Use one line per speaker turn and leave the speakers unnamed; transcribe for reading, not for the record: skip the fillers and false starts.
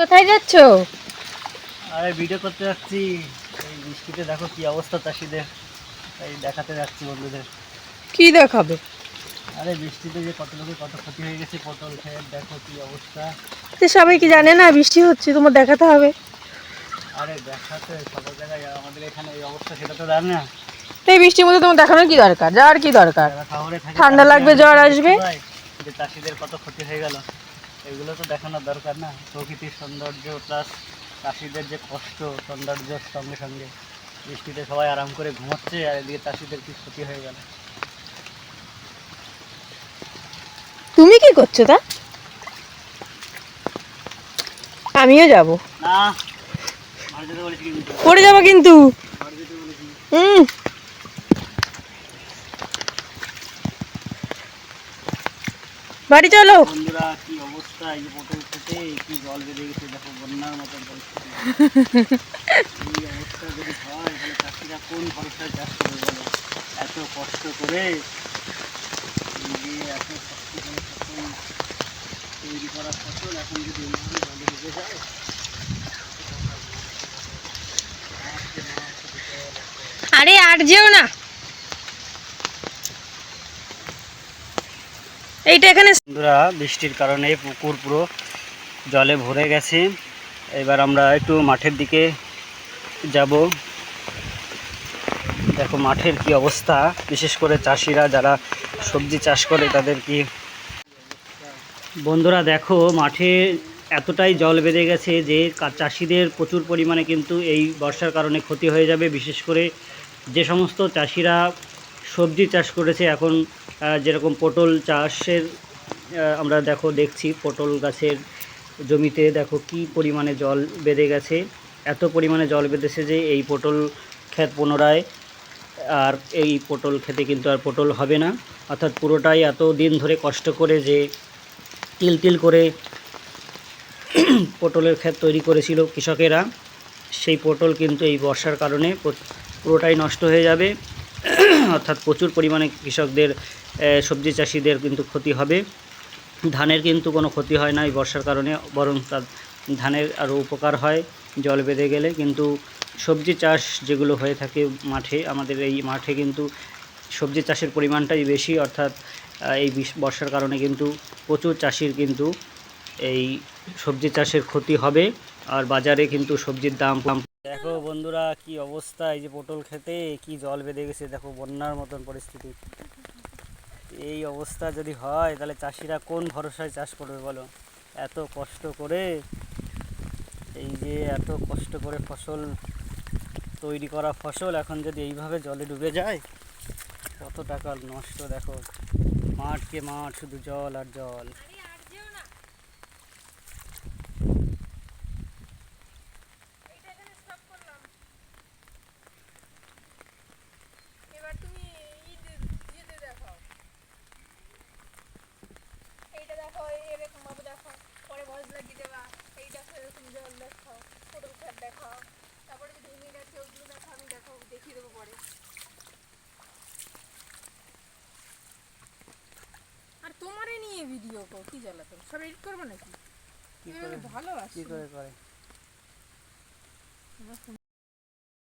কোথায় যাচ্ছ?
আরে ভিডিও করতে যাচ্ছি। এই বৃষ্টিতে দেখো কি অবস্থা চাষিদের, তাই দেখাতে যাচ্ছি বন্ধুদের।
কি দেখাবে?
আরে বৃষ্টিতে যে কত লোকের কত ক্ষতি হয়ে গেছে, পটল ক্ষেত দেখো কি অবস্থা।
তো সবাই কি জানে না বৃষ্টি হচ্ছে, তোমার দেখাতে হবে।
আরে দেখাতে সব জায়গায়, আমাদের এখানে এই অবস্থা সেটা তো জানে না।
এই বৃষ্টির মধ্যে তোমার দেখানোর কি দরকার? যাওয়ার কি দরকার?
যারা শহরে থাকে
ঠান্ডা
তারা কি
লাগবে,
আর
জ্বর
এসব দেখতে
আসবে।
পায় যে চাষিদের কত ক্ষতি হয়ে গেল? এগুলো তো দেখানোর দরকার না, প্রকৃতির সৌন্দর্য প্লাস চাষিদের যে কষ্ট, সৌন্দর্যের সঙ্গে সঙ্গে বৃষ্টিতে সবাই আরাম করে ঘুমাচ্ছে, আর এদিকে চাষিদের কি ক্ষতি হয়ে গেল।
তুমি কি করছো তা? আমিও যাব।
না, মার যেতে বলেছি কিন্তু,
পড়ে যাবো কিন্তু।
মার যেতে বলেছি।
হুম। বাড়ি চলো।
বন্ধুরা কি অবস্থা, এই যে পটল খেতে কি জল বেঁধে গেছে দেখো, বন্যার মতন পরিস্থিতি। এই অবস্থা যদি হয় তাহলে চাষিরা কোন ভরসায় চাষ করবে বলো? এত কষ্ট করে, এই যে এত কষ্ট করে ফসল তৈরি করা ফসল এখন যদি এইভাবে জলে ডুবে যায়, মাঠে মাঠ বিকল একটা অবস্থা।
আরে আর যেও না। এইটা এখানে।
বন্ধুরা বৃষ্টির কারণে পুকুর পুরো জলে ভরে গেছে। এবার আমরা একটু মাঠের দিকে যাব। দেখো মাঠের কি অবস্থা, বিশেষ করে চাষিরা যারা সবজি চাষ করে তাদের কি। বন্ধুরা দেখো মাঠে এতটাই জল বেঁধে গেছে যে চাষিদের প্রচুর পরিমাণে কিন্তু এই বর্ষার কারণে ক্ষতি হয়ে যাবে। বিশেষ করে যে সমস্ত চাষিরা সবজি চাষ করেছে এখন, যেরকম পটল চাষের, আমরা দেখছি পটল গাছের জমিতে দেখো কি পরিমাণে জল বেঁধে গেছে। এত পরিমাণে জল বেঁধেছে যে এই পটল ক্ষেত পুনরায় আর এই পটল খেতে কিন্তু আর পটল হবে না। অর্থাৎ পুরোটাই এত দিন ধরে কষ্ট করে যে তিল তিল করে পটলের ক্ষেত তৈরি করেছিল কৃষকেরা, সেই পটল কিন্তু এই বর্ষার কারণে পুরোটাই নষ্ট হয়ে যাবে। অর্থাৎ প্রচুর পরিমাণে কৃষকদের, সবজি চাষিদের কিন্তু ক্ষতি হবে। ধানের কিন্তু কোনো ক্ষতি হয় না এই বর্ষার কারণে, বরং তার ধানের আরও উপকার হয় জল বেঁধে গেলে। কিন্তু সবজি চাষ যেগুলো হয়ে থাকে মাঠে, আমাদের এই মাঠে কিন্তু সবজি চাষের পরিমাণটাই বেশি। অর্থাৎ এই বর্ষার কারণে কিন্তু প্রচুর চাষির কিন্তু এই সবজি চাষের ক্ষতি হবে, আর বাজারে কিন্তু সবজির দাম কম। দেখো বন্ধুরা কি অবস্থা, এই যে পটল খেতে কি জল বেঁধে গেছে দেখো, বন্যার মতন পরিস্থিতি। এই অবস্থা যদি হয় তাহলে চাষিরা কোন ভরসায় চাষ করবে বলো? এত কষ্ট করে, এই যে এত কষ্ট করে ফসল তৈরি করা ফসল এখন যদি এইভাবে জলে ডুবে যায়, কত টাকা নষ্ট। দেখো মাঠকে মাঠ, শুধু জল আর জল।
আর তোমারে নিয়ে ভিডিও কর, কি জ্বালাতন, সব এডিট করবো নাকি?
কি করে,
ভালো
কি
আছে।
করে করে?